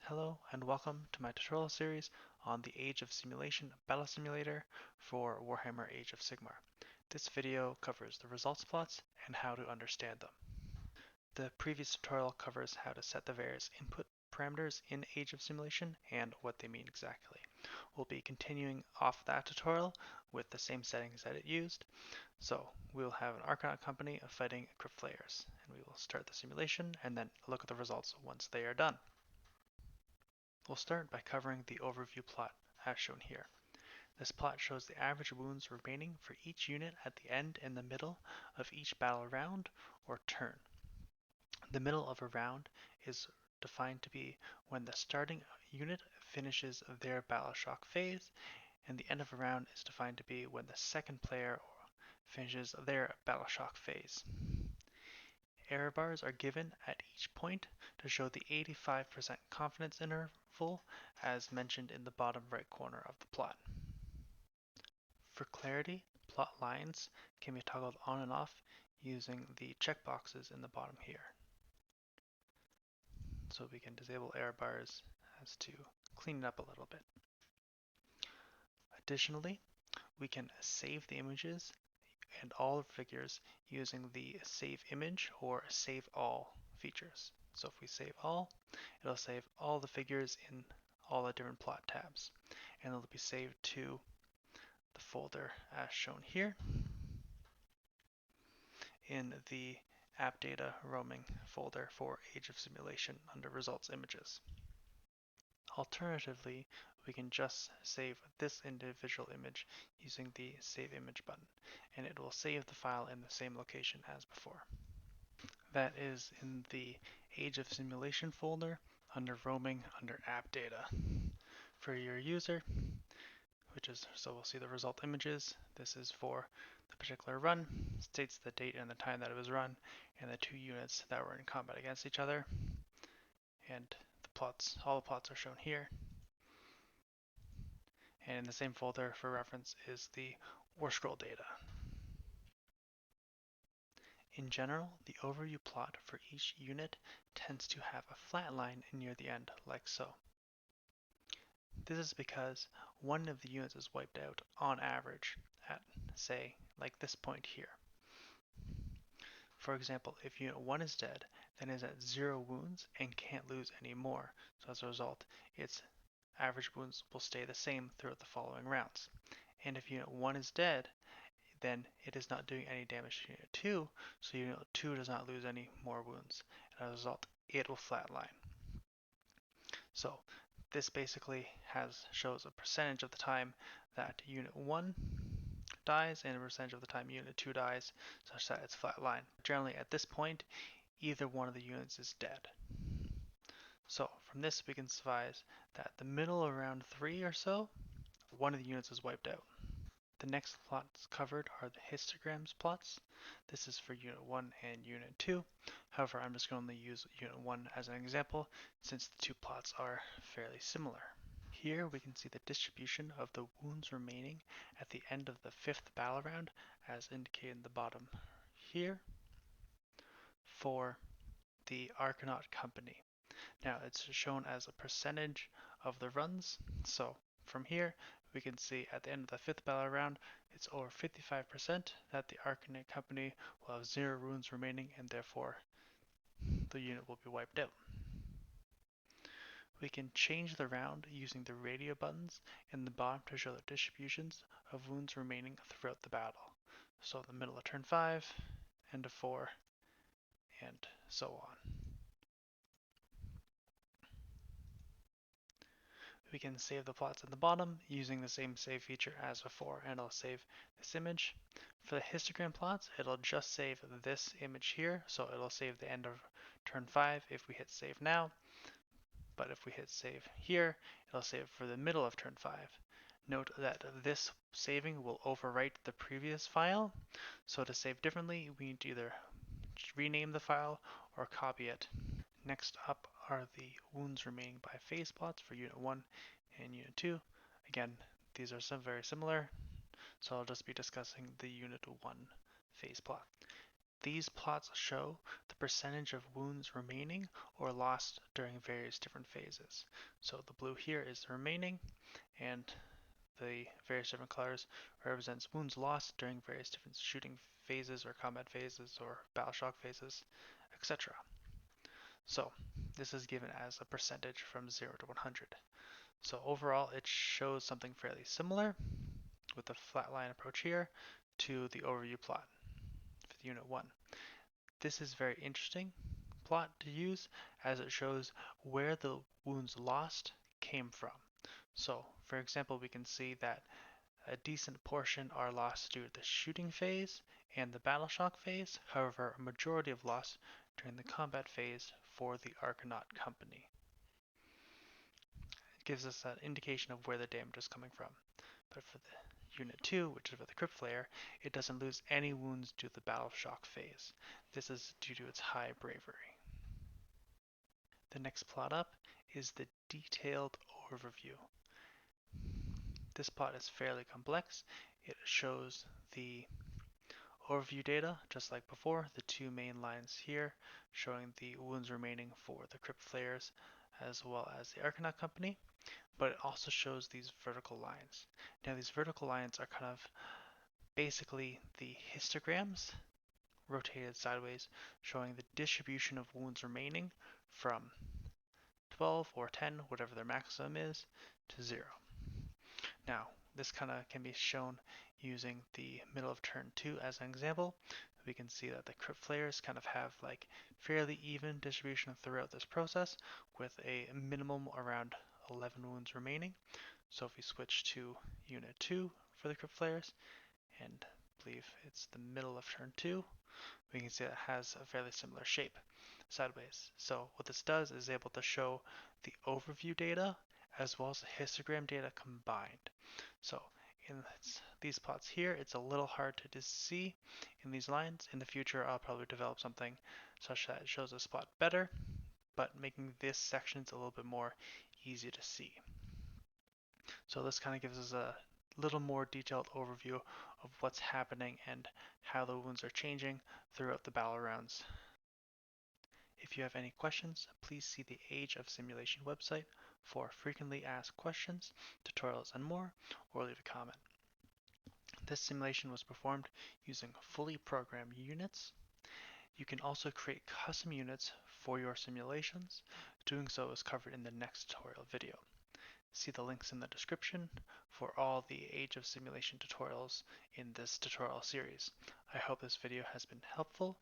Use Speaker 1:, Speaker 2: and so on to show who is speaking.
Speaker 1: Hello and welcome to my tutorial series on the Age of Simulation battle simulator for Warhammer Age of Sigmar. This video covers the results plots and how to understand them. The previous tutorial covers how to set the various input parameters in Age of Simulation and what they mean exactly. We'll be continuing off that tutorial with the same settings that it used. So we'll have an Argonaut company of fighting equipped players, and we will start the simulation and then look at the results once they are done. We'll start by covering the overview plot as shown here. This plot shows the average wounds remaining for each unit at the end and the middle of each battle round or turn. The middle of a round is defined to be when the starting unit finishes their battle shock phase, and the end of a round is defined to be when the second player finishes their battle shock phase. Error bars are given at each point to show the 85% confidence interval as mentioned in the bottom right corner of the plot. For clarity, plot lines can be toggled on and off using the checkboxes in the bottom here. So we can disable error bars as to clean it up a little bit. Additionally, we can save the images and all figures using the save image or save all features. So if we save all, it'll save all the figures in all the different plot tabs, and it'll be saved to the folder as shown here in the app data roaming folder for Age of Simulation under results images. Alternatively, we can just save this individual image using the Save Image button, and it will save the file in the same location as before. That is in the Age of Simulation folder under Roaming under App Data. For your user, so we'll see the result images. This is for the particular run, states the date and the time that it was run, and the two units that were in combat against each other. And the plots, all the plots are shown here. And in the same folder for reference is the War Scroll data. In general, the overview plot for each unit tends to have a flat line near the end, like so. This is because one of the units is wiped out on average at, say, like this point here. For example, if unit 1 is dead, then it is at 0 wounds and can't lose any more, so as a result, its average wounds will stay the same throughout the following rounds. And if unit 1 is dead, then it is not doing any damage to unit 2, so unit 2 does not lose any more wounds, and as a result, it will flatline. So this basically shows a percentage of the time that unit 1 dies and a percentage of the time unit 2 dies, such that it's flatline. Generally at this point, either one of the units is dead. So from this we can surmise that the middle of round 3 or so, one of the units is wiped out. The next plots covered are the histograms plots. This is for unit 1 and unit 2. However, I'm just going to use unit 1 as an example since the two plots are fairly similar. Here we can see the distribution of the wounds remaining at the end of the 5th battle round as indicated in the bottom here for the Argonaut company. Now it's shown as a percentage of the runs, so from here we can see at the end of the 5th battle round it's over 55% that the Argonaut company will have 0 wounds remaining and therefore the unit will be wiped out. We can change the round using the radio buttons in the bottom to show the distributions of wounds remaining throughout the battle. So in the middle of turn 5, end of 4, and so on. We can save the plots at the bottom using the same save feature as before, and I'll save this image. For the histogram plots, it'll just save this image here, so it'll save the end of turn 5 if we hit save now. But if we hit save here, it'll save for the middle of turn 5. Note that this saving will overwrite the previous file, so to save differently, we need to either rename the file or copy it. Next up are the wounds remaining by phase plots for unit 1 and unit 2. Again, these are very similar, so I'll just be discussing the unit 1 phase plot. These plots show the percentage of wounds remaining or lost during various different phases. So the blue here is the remaining, and the various different colors represents wounds lost during various different shooting phases or combat phases or battle shock phases, etc. So this is given as a percentage from 0 to 100. So overall it shows something fairly similar with the flatline approach here to the overview plot for the Unit 1. This is very interesting plot to use as it shows where the wounds lost came from. So for example, we can see that a decent portion are lost due to the shooting phase and the battle shock phase. However, a majority of loss during the combat phase for the Argonaut Company. It gives us an indication of where the damage is coming from. But for the Unit 2, which is for the Crypt Flare, it doesn't lose any wounds due to the battle shock phase. This is due to its high bravery. The next plot up is the detailed overview. This plot is fairly complex. It shows the overview data, just like before, the two main lines here showing the wounds remaining for the Crypt Flares as well as the Argonaut Company, but it also shows these vertical lines. Now these vertical lines are kind of basically the histograms rotated sideways showing the distribution of wounds remaining from 12 or 10, whatever their maximum is, to 0. Now, this kind of can be shown using the middle of turn 2 as an example. We can see that the Crypt Flares kind of have like fairly even distribution throughout this process with a minimum around 11 wounds remaining. So if we switch to Unit 2 for the Crypt Flares, and I believe it's the middle of turn 2, we can see it has a fairly similar shape sideways. So what this does is able to show the overview data as well as the histogram data combined. So in these plots here, it's a little hard to see in these lines. In the future, I'll probably develop something such that it shows this plot better, but making this sections a little bit more easy to see. So this kind of gives us a little more detailed overview of what's happening and how the wounds are changing throughout the battle rounds. If you have any questions, please see the Age of Simulation website for frequently asked questions, tutorials, and more, or leave a comment. This simulation was performed using fully programmed units. You can also create custom units for your simulations. Doing so is covered in the next tutorial video. See the links in the description for all the Age of Simulation tutorials in this tutorial series. I hope this video has been helpful